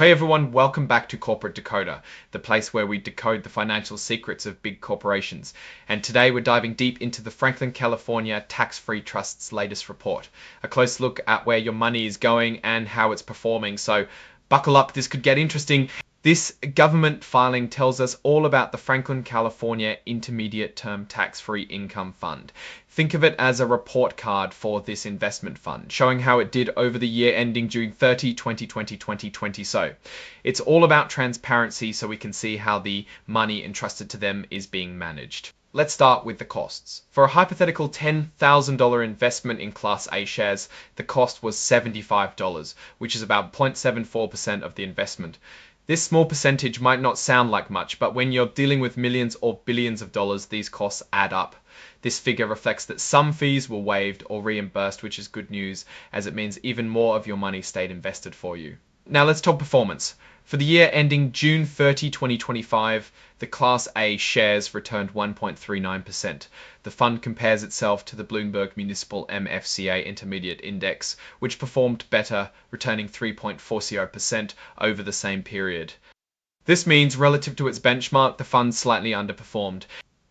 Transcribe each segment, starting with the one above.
Hey everyone, welcome back to Corporate Decoder, the place where we decode the financial secrets of big corporations. And today we're diving deep into the Franklin, California Tax-Free Trust's latest report. A close look at where your money is going and how it's performing. So buckle up, this could get interesting. This government filing tells us all about the Franklin, California Intermediate Term Tax-Free Income Fund. Think of it as a report card for this investment fund, showing how it did over the year ending June 30, 2020, 2020. So it's all about transparency so we can see how the money entrusted to them is being managed. Let's start with the costs. For a hypothetical $10,000 investment in Class A shares, the cost was $75, which is about 0.74% of the investment. This small percentage might not sound like much, but when you're dealing with millions or billions of dollars, these costs add up. This figure reflects that some fees were waived or reimbursed, which is good news, as it means even more of your money stayed invested for you. Now let's talk performance. For the year ending June 30, 2025, the Class A shares returned 1.39%. The fund compares itself to the Bloomberg Municipal MFCA Intermediate Index, which performed better, returning 3.40% over the same period. This means, relative to its benchmark, the fund slightly underperformed.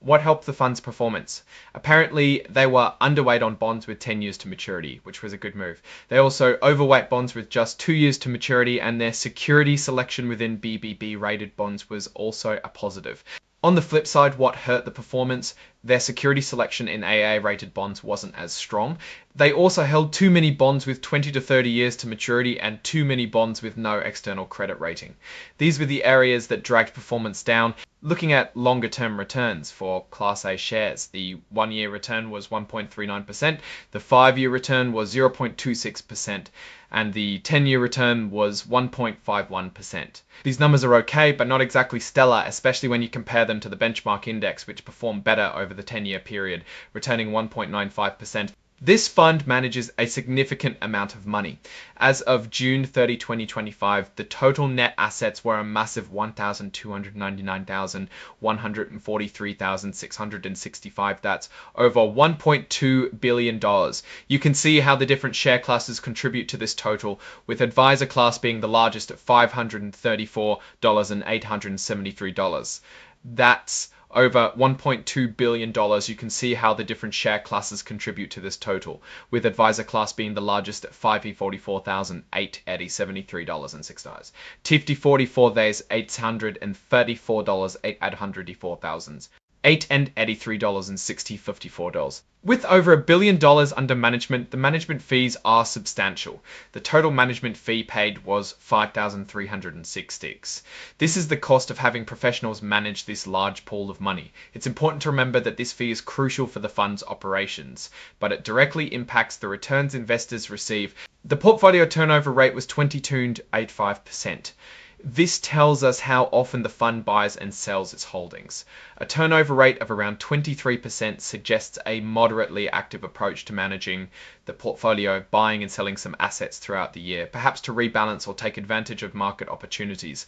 What helped the fund's performance? Apparently, they were underweight on bonds with 10 years to maturity, which was a good move. They also overweight bonds with just 2 years to maturity, and their security selection within BBB-rated bonds was also a positive. On the flip side, what hurt the performance? Their security selection in AA-rated bonds wasn't as strong. They also held too many bonds with 20 to 30 years to maturity and too many bonds with no external credit rating. These were the areas that dragged performance down. Looking at longer-term returns for Class A shares, the 1-year return was 1.39%, the 5-year return was 0.26%, and the 10-year return was 1.51%. These numbers are okay, but not exactly stellar, especially when you compare them to the benchmark index, which performed better over the 10-year period, returning 1.95%. This fund manages a significant amount of money. As of June 30, 2025, the total net assets were a massive $1,299,143,665. That's over $1.2 billion. You can see how the different share classes contribute to this total, with advisor class being the largest at $534,873. That's over $1.2 billion. You can see how the different share classes contribute to this total, with advisor class being the largest at $544,873.06. TIFTY 44 days $834,804. $883.6054. With over $1 billion under management, the management fees are substantial. The total management fee paid was $5,306. This is the cost of having professionals manage this large pool of money. It's important to remember that this fee is crucial for the fund's operations, but it directly impacts the returns investors receive. The portfolio turnover rate was 22.85%. This tells us how often the fund buys and sells its holdings. A turnover rate of around 23% suggests a moderately active approach to managing the portfolio, buying and selling some assets throughout the year, perhaps to rebalance or take advantage of market opportunities.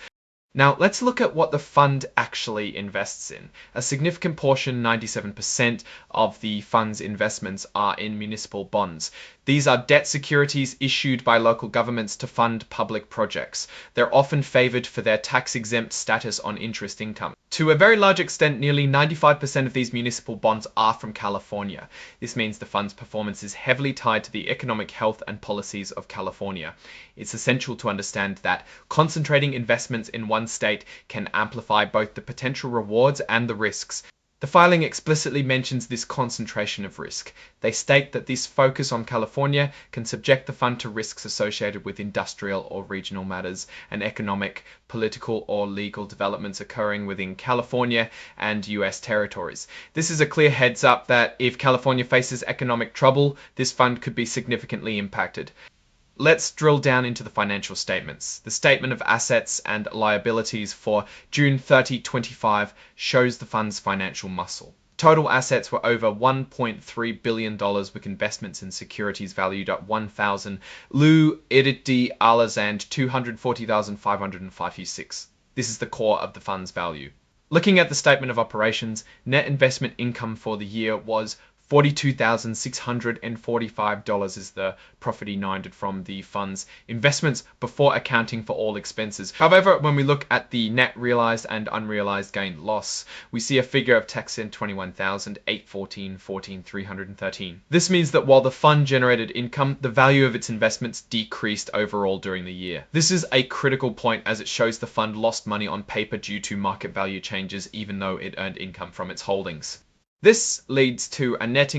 Now, let's look at what the fund actually invests in. A significant portion, 97% of the fund's investments, are in municipal bonds. These are debt securities issued by local governments to fund public projects. They're often favored for their tax-exempt status on interest income. To a very large extent, nearly 95% of these municipal bonds are from California. This means the fund's performance is heavily tied to the economic health and policies of California. It's essential to understand that concentrating investments in one state can amplify both the potential rewards and the risks. The filing explicitly mentions this concentration of risk. They state that this focus on California can subject the fund to risks associated with industrial or regional matters and economic, political, or legal developments occurring within California and US territories. This is a clear heads up that if California faces economic trouble, this fund could be significantly impacted. Let's drill down into the financial statements. The statement of assets and liabilities for June 30, 2025 shows the fund's financial muscle. Total assets were over $1.3 billion with investments in securities valued at $1,000 Lu Iriti Alazand $240,556. This is the core of the fund's value. Looking at the statement of operations, net investment income for the year was $42,645 is the profit earned from the fund's investments before accounting for all expenses. However, when we look at the net realized and unrealized gain loss, we see a figure of tax in $21,814,313. This means that while the fund generated income, the value of its investments decreased overall during the year. This is a critical point as it shows the fund lost money on paper due to market value changes, even though it earned income from its holdings. This leads to a net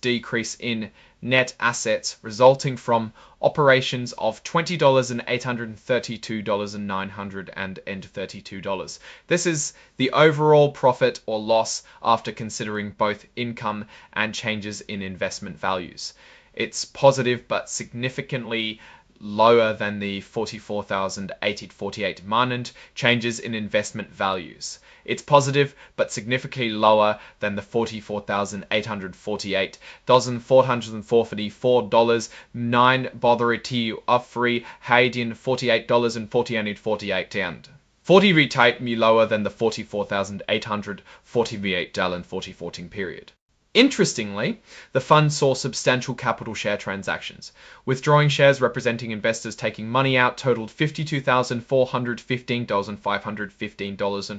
decrease in net assets resulting from operations of $20,832,932. This is the overall profit or loss after considering both income and changes in investment values. It's positive but significantly lower than the 44,848 manant changes in investment values. It's positive but significantly lower than the 44,848 $444 9 botherity offrey Haydn $48.48 and 40 retail me lower than the 44,848 in 4014 period. Interestingly, the fund saw substantial capital share transactions. Withdrawing shares representing investors taking money out totaled $52,415, $515, and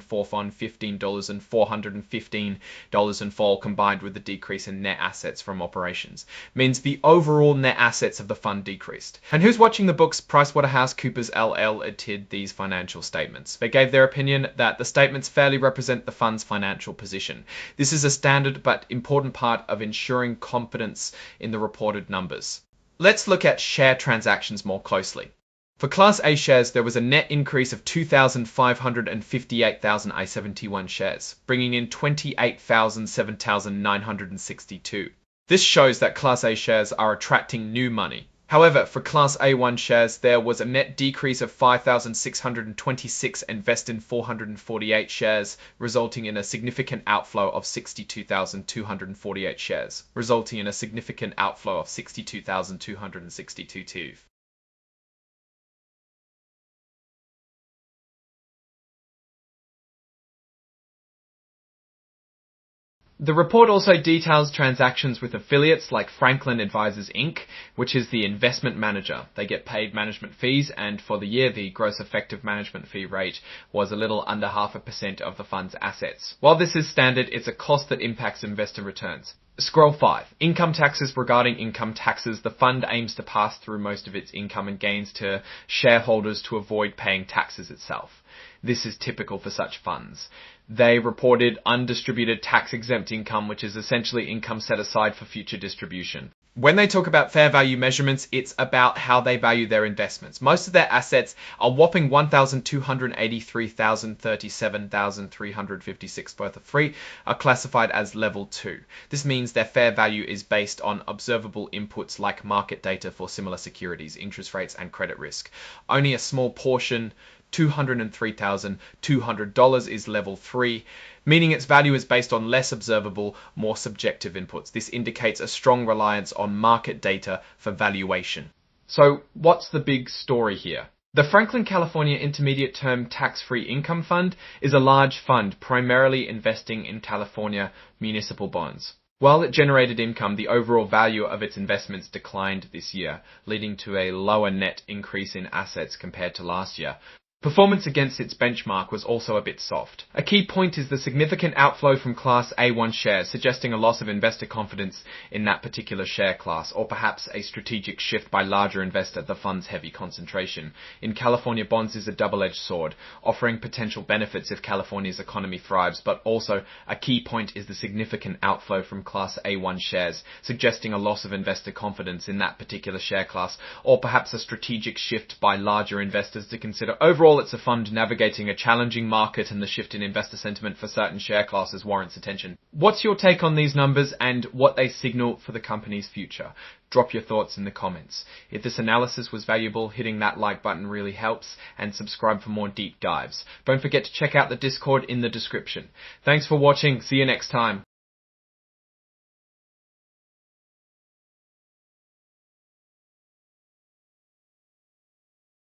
$415, and $415 and fall combined with the decrease in net assets from operations. Means the overall net assets of the fund decreased. And who's watching the books PricewaterhouseCoopers LL edited these financial statements? They gave their opinion that the statements fairly represent the fund's financial position. This is a standard but important part of ensuring confidence in the reported numbers. Let's look at share transactions more closely. For Class A shares, there was a net increase of 2,558,071 shares, bringing in 7,962. This shows that Class A shares are attracting new money. However, for Class A1 shares, there was a net decrease of 5,626 invest in 448 shares, resulting in a significant outflow of 62,248 shares, resulting in a significant outflow of 62,262. The report also details transactions with affiliates like Franklin Advisors Inc., which is the investment manager. They get paid management fees, and for the year, the gross effective management fee rate was a little under 0.5% of the fund's assets. While this is standard, it's a cost that impacts investor returns. Scroll 5. Income taxes. Regarding income taxes, the fund aims to pass through most of its income and gains to shareholders to avoid paying taxes itself. This is typical for such funds. They reported undistributed tax-exempt income, which is essentially income set aside for future distribution. When they talk about fair value measurements, it's about how they value their investments. Most of their assets, a whopping 1,283,037,356 worth of free, are classified as level 2. This means their fair value is based on observable inputs like market data for similar securities, interest rates, and credit risk. Only a small portion, $203,200, is level 3, meaning its value is based on less observable, more subjective inputs. This indicates a strong reliance on market data for valuation. So what's the big story here? The Franklin California Intermediate Term Tax-Free Income Fund is a large fund primarily investing in California municipal bonds. While it generated income, the overall value of its investments declined this year, leading to a lower net increase in assets compared to last year. Performance against its benchmark was also a bit soft. A key point is the significant outflow from Class A1 shares, suggesting a loss of investor confidence in that particular share class, or perhaps a strategic shift by larger investors at the fund's heavy concentration. In California, bonds is a double-edged sword, offering potential benefits if California's economy thrives, but also a key point is the significant outflow from Class A1 shares, suggesting a loss of investor confidence in that particular share class, or perhaps a strategic shift by larger investors to consider overall it's a fund navigating a challenging market, and the shift in investor sentiment for certain share classes warrants attention. What's your take on these numbers and what they signal for the company's future? Drop your thoughts in the comments. If this analysis was valuable, hitting that like button really helps, and subscribe for more deep dives. Don't forget to check out the Discord in the description. Thanks for watching. See you next time.